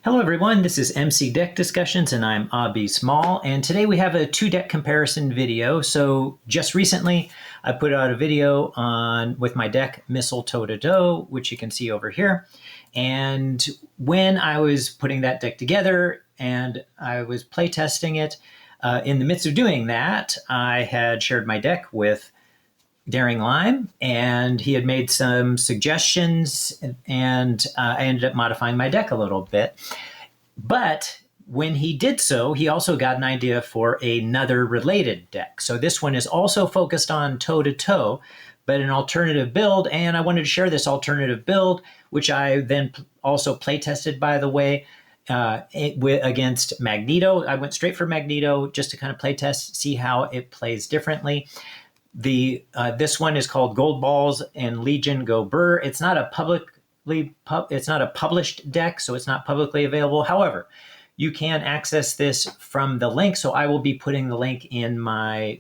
Hello everyone, this is MC Deck Discussions and I'm Abby Small, and today we have a two deck comparison video. So just recently I put out a video with my deck Missile Toe to Toe, which you can see over here. And when I was putting that deck together and I was playtesting it, in the midst of doing that, I had shared my deck with Daring Lime, and he had made some suggestions, and I ended up modifying my deck a little bit. But when he did so, he also got an idea for another related deck. So this one is also focused on toe-to-toe, but an alternative build, and I wanted to share this alternative build, which I then also play tested, by the way, against Magneto. I went straight for Magneto just to kind of play test, see how it plays differently. This one is called Gold Balls and Legion Go Burr. It's not a published deck, so it's not publicly available. However, you can access this from the link. So I will be putting the link in my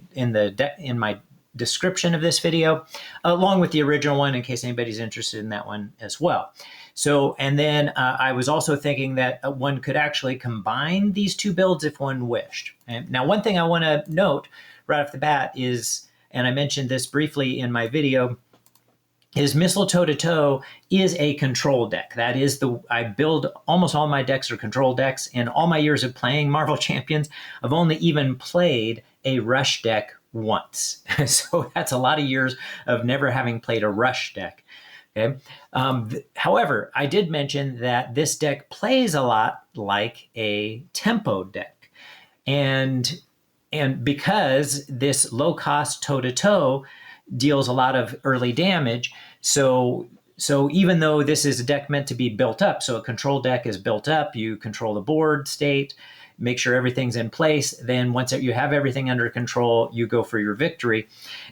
description of this video, along with the original one, in case anybody's interested in that one as well. So, and then I was also thinking that one could actually combine these two builds if one wished. And now, one thing I want to note right off the bat is, and I mentioned this briefly in my video, is Missile Toe to Toe is a control deck. That is I build almost all my decks are control decks. In all my years of playing Marvel Champions, I've only even played a rush deck once. So that's a lot of years of never having played a rush deck. Okay. However, I did mention that this deck plays a lot like a tempo deck. And because this low-cost toe-to-toe deals a lot of early damage, so even though this is a deck meant to be built up, so a control deck is built up, you control the board state, make sure everything's in place, then once you have everything under control, you go for your victory.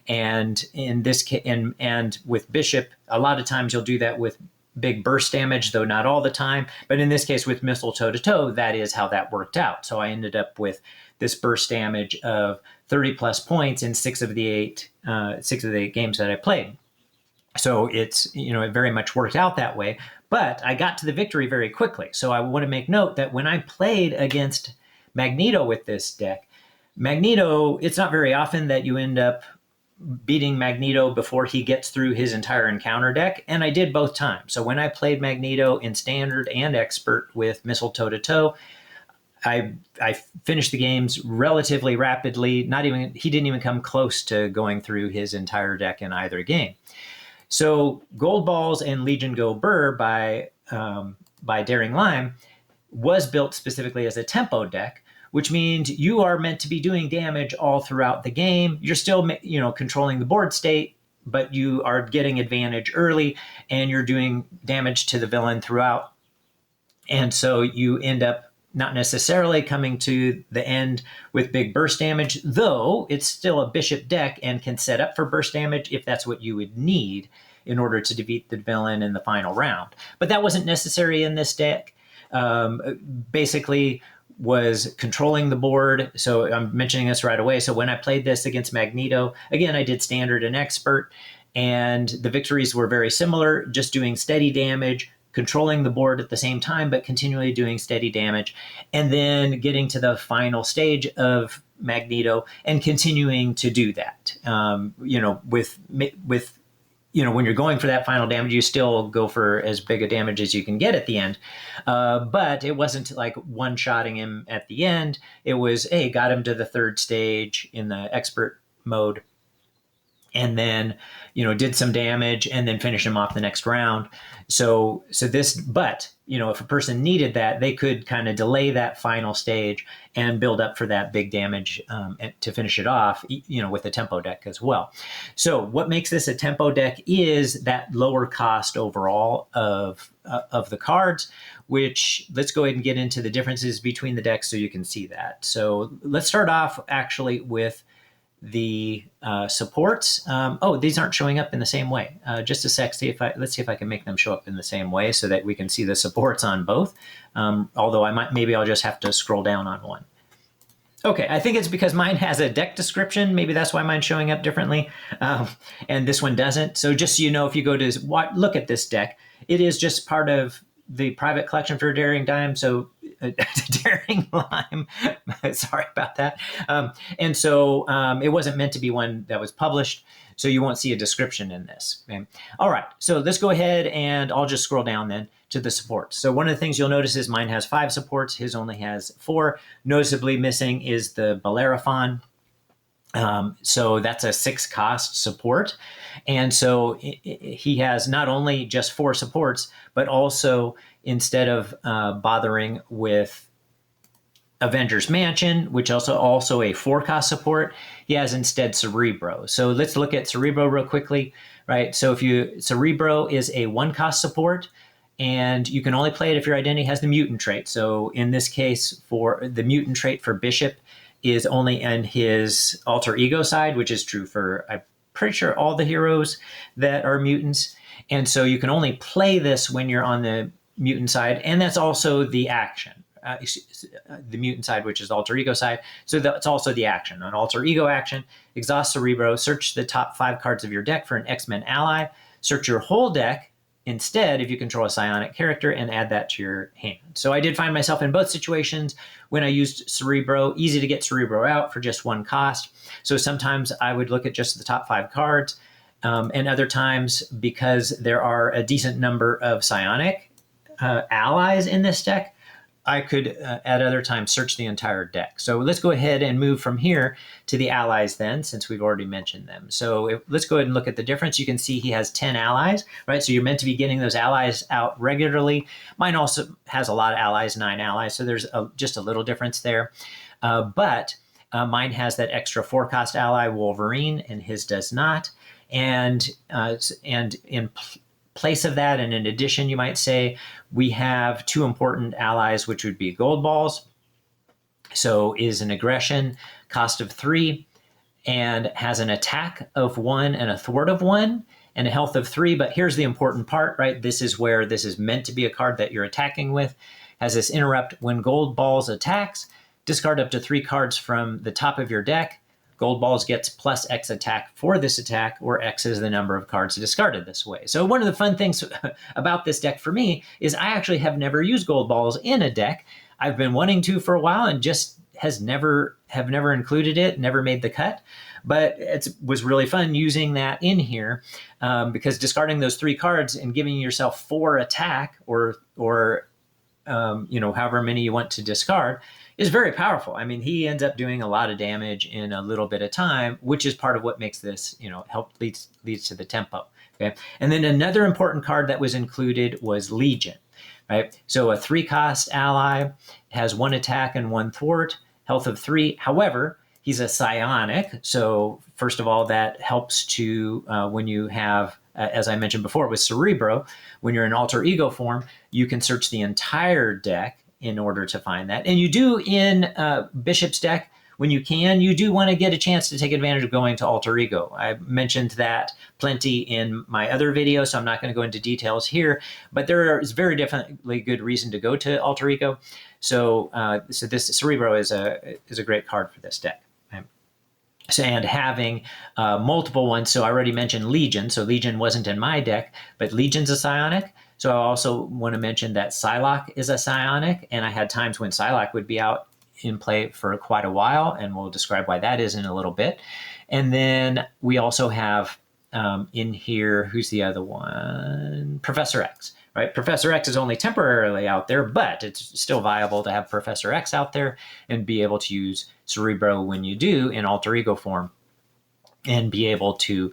And in this case, and with Bishop, a lot of times you'll do that with big burst damage, though not all the time. But in this case, with Missile Toe to Toe, that is how that worked out. So I ended up with this burst damage of 30 plus points in six of the eight games that I played. So it very much worked out that way. But I got to the victory very quickly. So I want to make note that when I played against Magneto with this deck, Magneto, it's not very often that you end up beating Magneto before he gets through his entire encounter deck, and I did both times. So when I played Magneto in Standard and Expert with Missile Toe to Toe, I finished the games relatively rapidly. He didn't even come close to going through his entire deck in either game. So Gold Balls and Legion Go Burr by Daring Lime was built specifically as a tempo deck, which means you are meant to be doing damage all throughout the game. You're still, controlling the board state, but you are getting advantage early, and you're doing damage to the villain throughout. And so you end up not necessarily coming to the end with big burst damage, though it's still a Bishop deck and can set up for burst damage if that's what you would need in order to defeat the villain in the final round. But that wasn't necessary in this deck. Basically, was controlling the board. So I'm mentioning this right away. So when I played this against Magneto, again, I did Standard and Expert, and the victories were very similar, just doing steady damage, controlling the board at the same time, but continually doing steady damage, and then getting to the final stage of Magneto and continuing to do that. When you're going for that final damage, you still go for as big a damage as you can get at the end. But it wasn't like one-shotting him at the end. It was, hey, got him to the third stage in the Expert mode, and then, did some damage and then finish him off the next round. But if a person needed that, they could kind of delay that final stage and build up for that big damage to finish it off, with a tempo deck as well. So what makes this a tempo deck is that lower cost overall of the cards, which let's go ahead and get into the differences between the decks so you can see that. So let's start off actually with the supports. These aren't showing up in the same way. Just a sec. Let's see if I can make them show up in the same way so that we can see the supports on both. Although maybe I'll just have to scroll down on one. Okay, I think it's because mine has a deck description. Maybe that's why mine's showing up differently, and this one doesn't. So just so you know, if you go to look at this deck, it is just part of the private collection for Daring Dime, so Daring Lime. Sorry about that. And so it wasn't meant to be one that was published, so you won't see a description in this. Okay? All right, so let's go ahead and I'll just scroll down then to the supports. So one of the things you'll notice is mine has 5 supports, his only has 4. Noticeably missing is the Bellerophon. So that's a 6 cost support. And so he has not only just 4 supports, but also instead of bothering with Avengers Mansion, which also a 4 cost support, he has instead Cerebro. So let's look at Cerebro real quickly, right? So Cerebro is a 1 cost support, and you can only play it if your identity has the mutant trait. So in this case, for the mutant trait for Bishop is only in his alter ego side, which is true for, I'm pretty sure, all the heroes that are mutants. And so you can only play this when you're on the mutant side, and that's also the action. The mutant side, which is the alter ego side. So that's also the action. On alter ego action, exhaust Cerebro, search the top 5 cards of your deck for an X-Men ally, search your whole deck instead if you control a psionic character, and add that to your hand. So I did find myself in both situations when I used Cerebro. Easy to get Cerebro out for just 1 cost. So sometimes I would look at just the top 5 cards, and other times, because there are a decent number of psionic allies in this deck, I could at other times search the entire deck. So let's go ahead and move from here to the allies then, since we've already mentioned them. So let's go ahead and look at the difference. You can see he has 10 allies, right? So you're meant to be getting those allies out regularly. Mine also has a lot of allies, 9 allies. So there's just a little difference there. But mine has that extra 4 cost ally, Wolverine, and his does not. And in place of that, and in addition, you might say, we have 2 important allies, which would be Gold Balls. So is an aggression, cost of 3, and has an attack of 1 and a thwart of 1, and a health of 3. But here's the important part, right? This is where this is meant to be a card that you're attacking with. Has this interrupt: when Gold Balls attacks, discard up to 3 cards from the top of your deck. Gold Balls gets plus X attack for this attack, where X is the number of cards discarded this way. So one of the fun things about this deck for me is I actually have never used Gold Balls in a deck. I've been wanting to for a while and just have never included it, never made the cut. But it was really fun using that in here because discarding those 3 cards and giving yourself 4 attack or however many you want to discard is very powerful. I mean, he ends up doing a lot of damage in a little bit of time, which is part of what makes this, leads to the tempo. Okay. And then another important card that was included was Legion, right? So a 3 cost ally, has 1 attack and 1 thwart, health of 3. However, he's a psionic. So first of all, that helps to, when you have, as I mentioned before with Cerebro, when you're in alter ego form, you can search the entire deck in order to find that. And you do in Bishop's deck, when you can, you do want to get a chance to take advantage of going to alter ego. I mentioned that plenty in my other video, so I'm not going to go into details here, but there is very definitely good reason to go to alter ego. So this Cerebro is a great card for this deck. So, and having multiple ones, so I already mentioned Legion. So Legion wasn't in my deck, but Legion's a psionic. So I also want to mention that Psylocke is a psionic, and I had times when Psylocke would be out in play for quite a while, and we'll describe why that is in a little bit. And then we also have in here, who's the other one? Professor X, right? Professor X is only temporarily out there, but it's still viable to have Professor X out there and be able to use Cerebro when you do in alter ego form, and be able to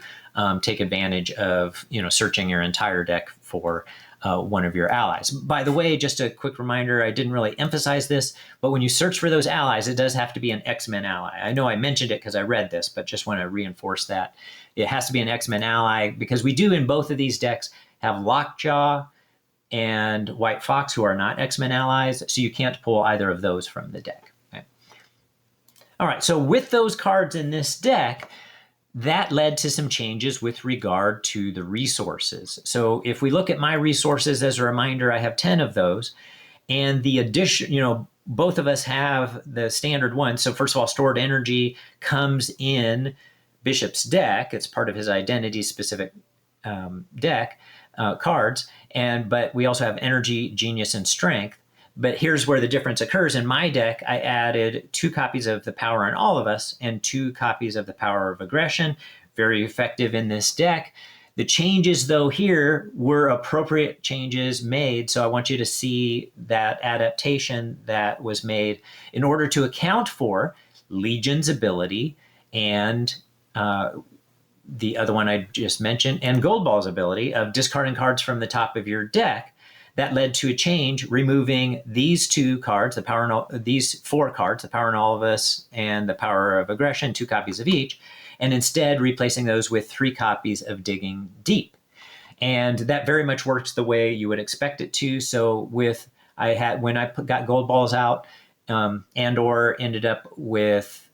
take advantage of, searching your entire deck for one of your allies. By the way, just a quick reminder, I didn't really emphasize this, but when you search for those allies, it does have to be an X-Men ally. I know I mentioned it because I read this, but just want to reinforce that. It has to be an X-Men ally because we do in both of these decks have Lockjaw and White Fox, who are not X-Men allies, so you can't pull either of those from the deck. Okay. All right, so with those cards in this deck, that led to some changes with regard to the resources. So if we look at my resources, as a reminder, I have 10 of those. And the addition, both of us have the standard one. So first of all, stored energy comes in Bishop's deck. It's part of his identity specific deck. cards, but we also have energy, genius, and strength. But here's where the difference occurs. In my deck, I added 2 copies of the Power in All of Us and 2 copies of the Power of Aggression. Very effective in this deck. The changes, though, here were appropriate changes made. So I want you to see that adaptation that was made in order to account for Legion's ability and the other one I just mentioned, and Goldball's ability of discarding cards from the top of your deck. That led to a change, removing these 2 cards, these 4 cards, the Power in All of Us and the Power of Aggression, 2 copies of each, and instead replacing those with 3 copies of Digging Deep. And that very much works the way you would expect it to. So when I got Gold Balls out, and/or ended up with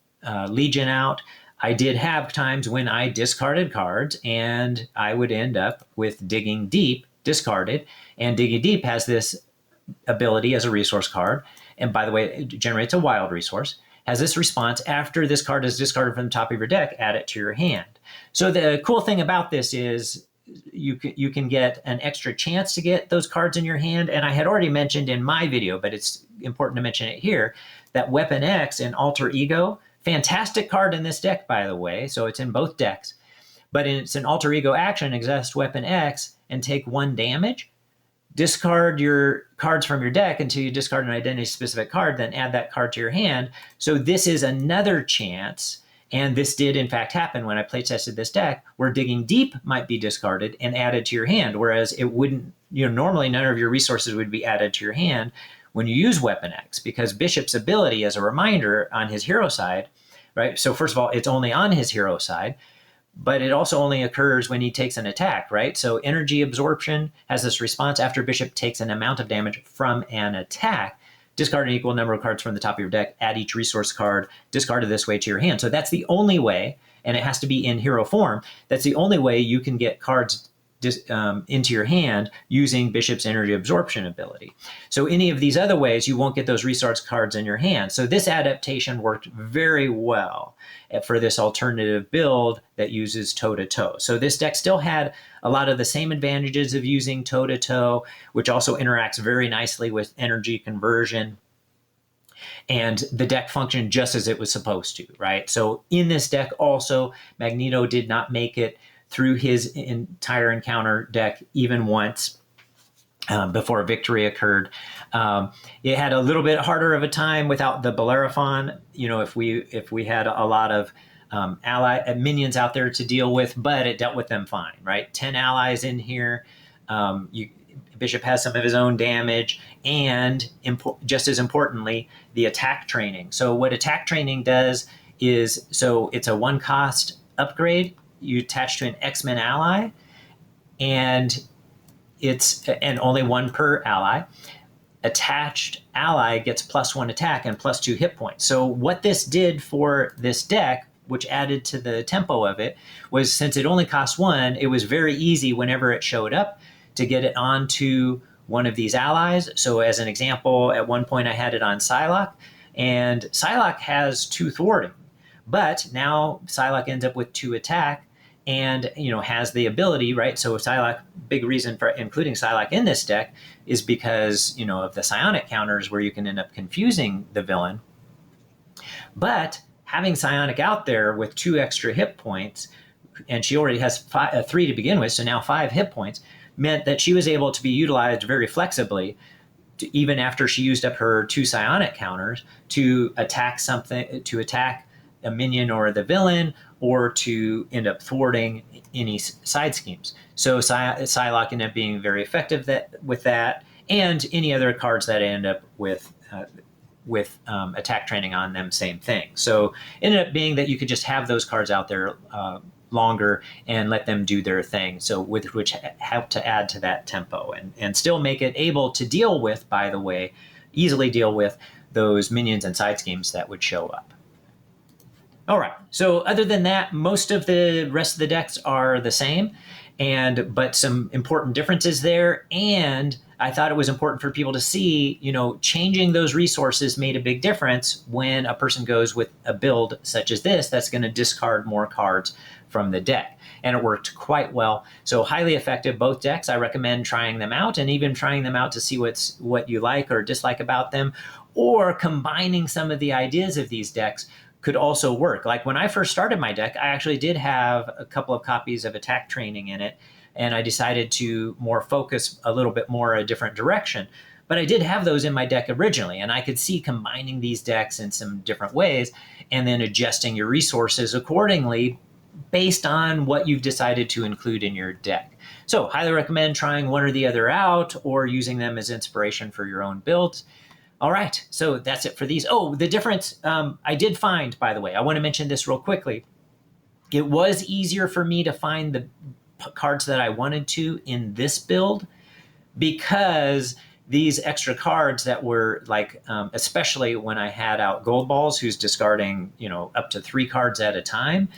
Legion out, I did have times when I discarded cards, and I would end up with Digging Deep discarded. And Digging Deep has this ability as a resource card, and by the way, it generates a wild resource, has this response: after this card is discarded from the top of your deck, add it to your hand. So the cool thing about this is you can get an extra chance to get those cards in your hand. And I had already mentioned in my video, but it's important to mention it here, that Weapon X and Alter Ego, fantastic card in this deck, by the way. So it's in both decks, but it's an Alter Ego action, exhaust Weapon X and take 1 damage. Discard your cards from your deck until you discard an identity-specific card, then add that card to your hand. So this is another chance, and this did in fact happen when I play-tested this deck, where Digging Deep might be discarded and added to your hand, whereas it wouldn't, normally none of your resources would be added to your hand when you use Weapon X, because Bishop's ability, as a reminder, on his hero side, right? So first of all, it's only on his hero side, but it also only occurs when he takes an attack, right? So energy absorption has this response: after Bishop takes an amount of damage from an attack, discard an equal number of cards from the top of your deck, add each resource card discarded this way to your hand. So that's the only way, and it has to be in hero form, that's the only way you can get cards into your hand using Bishop's energy absorption ability. So any of these other ways, you won't get those resource cards in your hand. So this adaptation worked very well for this alternative build that uses toe-to-toe. So this deck still had a lot of the same advantages of using toe-to-toe, which also interacts very nicely with energy conversion. And the deck functioned just as it was supposed to, right? So in this deck also, Magneto did not make it through his entire encounter deck even once before victory occurred. It had a little bit harder of a time without the Bellerophon, if we had a lot of minions out there to deal with, but it dealt with them fine, right? 10 allies in here. Bishop has some of his own damage, and just as importantly, the attack training. So what attack training does is, so it's a 1-cost upgrade you attach to an X-Men ally, and only 1 per ally. Attached ally gets +1 attack and +2 hit points. So what this did for this deck, which added to the tempo of it, was since it only cost 1, it was very easy whenever it showed up to get it onto one of these allies. So as an example, at one point I had it on Psylocke, and Psylocke has 2 thwarting, but now Psylocke ends up with 2 attack and has the ability, right? So Psylocke, big reason for including Psylocke in this deck is because of the psionic counters, where you can end up confusing the villain. But having Psionic out there with 2 extra hit points, and she already has 3 to begin with, so now 5 hit points, meant that she was able to be utilized very flexibly, even after she used up her 2 psionic counters, to attack a minion or the villain, or to end up thwarting any side schemes. So Psylocke ended up being very effective with that, and any other cards that end up with attack training on them, same thing. So it ended up being that you could just have those cards out there longer and let them do their thing, so which help to add to that tempo and still make it able to deal with, by the way, easily deal with those minions and side schemes that would show up. All right, so other than that, most of the rest of the decks are the same, but some important differences there. And I thought it was important for people to see, changing those resources made a big difference when a person goes with a build such as this that's going to discard more cards from the deck. and it worked quite well. So highly effective, both decks. I recommend trying them out, and even trying them out to see what you like or dislike about them, or combining some of the ideas of these decks could also work. Like when I first started my deck, I actually did have a couple of copies of Attack Training in it, and I decided to more focus a little bit more a different direction. But I did have those in my deck originally, and I could see combining these decks in some different ways and then adjusting your resources accordingly based on what you've decided to include in your deck. So highly recommend trying one or the other out, or using them as inspiration for your own builds. All right, so that's it for these. Oh, the difference I did find, by the way, I want to mention this real quickly. It was easier for me to find the cards that I wanted to in this build, because these extra cards that were like, especially when I had out Gold Balls, who's discarding, up to 3 cards at a time,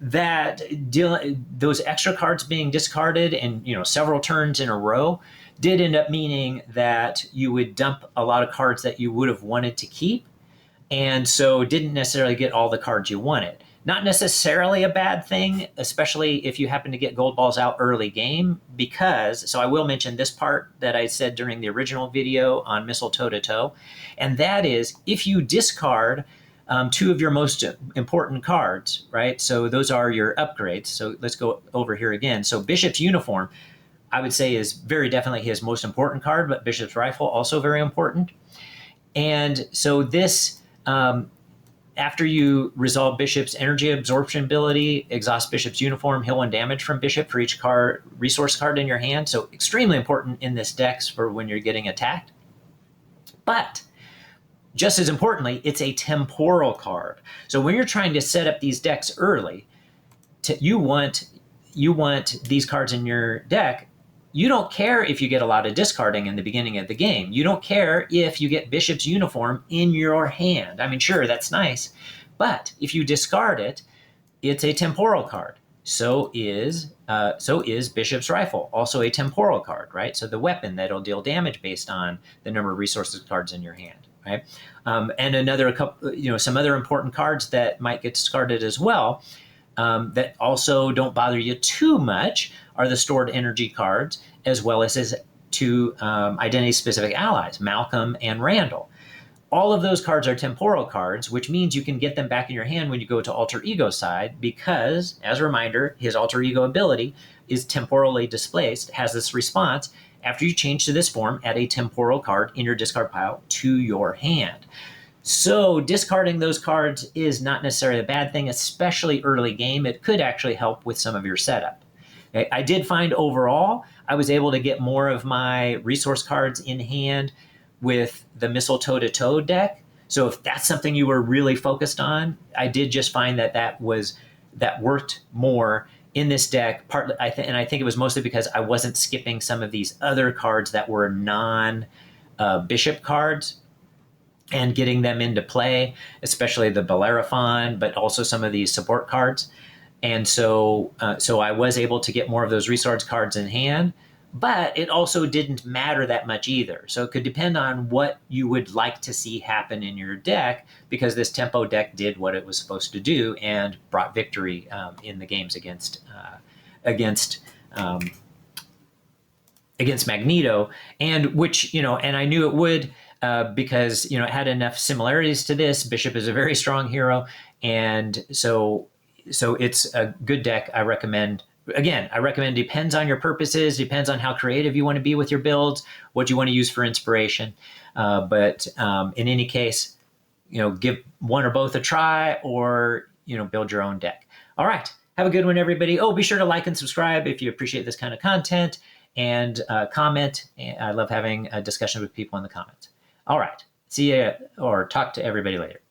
those extra cards being discarded and several turns in a row did end up meaning that you would dump a lot of cards that you would have wanted to keep, and so didn't necessarily get all the cards you wanted. Not necessarily a bad thing, especially if you happen to get Gold Balls out early game, because, so I will mention this part that I said during the original video on Missile Toe-to-Toe, and that is if you discard 2 of your most important cards, right? So those are your upgrades. So let's go over here again. So Bishop's Uniform, I would say, is very definitely his most important card, but Bishop's Rifle also very important. And so this, after you resolve Bishop's energy absorption ability, exhaust Bishop's Uniform, heal 1 damage from Bishop for each resource card in your hand. So extremely important in this deck for when you're getting attacked. But just as importantly, it's a temporal card. So when you're trying to set up these decks early, you want these cards in your deck. You don't care if you get a lot of discarding in the beginning of the game. You don't care if you get Bishop's Uniform in your hand. I mean, sure, that's nice, but if you discard it, it's a temporal card. So is Bishop's Rifle, also a temporal card, right? So the weapon that'll deal damage based on the number of resources cards in your hand, right? And another couple, some other important cards that might get discarded as well, that also don't bother you too much, are the stored energy cards, as well as 2 identity-specific allies, Malcolm and Randall. All of those cards are temporal cards, which means you can get them back in your hand when you go to Alter Ego side, because, as a reminder, his Alter Ego ability is temporally displaced, has this response: after you change to this form, add a temporal card in your discard pile to your hand. So discarding those cards is not necessarily a bad thing, especially early game. It could actually help with some of your setup. Okay? I did find overall, I was able to get more of my resource cards in hand with the Missile Toe-to-Toe deck. So if that's something you were really focused on, I did just find that worked more in this deck. Partly, and I think it was mostly because I wasn't skipping some of these other cards that were non-Bishop cards and getting them into play, especially the Bellerophon, but also some of these support cards. And so I was able to get more of those resource cards in hand, but it also didn't matter that much either. So it could depend on what you would like to see happen in your deck, because this tempo deck did what it was supposed to do and brought victory in the games against Magneto, and which, and I knew it would, because, it had enough similarities to this. Bishop is a very strong hero, and so it's a good deck. I recommend. Again, I recommend, depends on your purposes, depends on how creative you want to be with your builds, what you want to use for inspiration. But in any case, give one or both a try, or, build your own deck. All right. Have a good one, everybody. Oh, be sure to like and subscribe if you appreciate this kind of content, and comment. I love having a discussion with people in the comments. All right. See you, or talk to everybody later.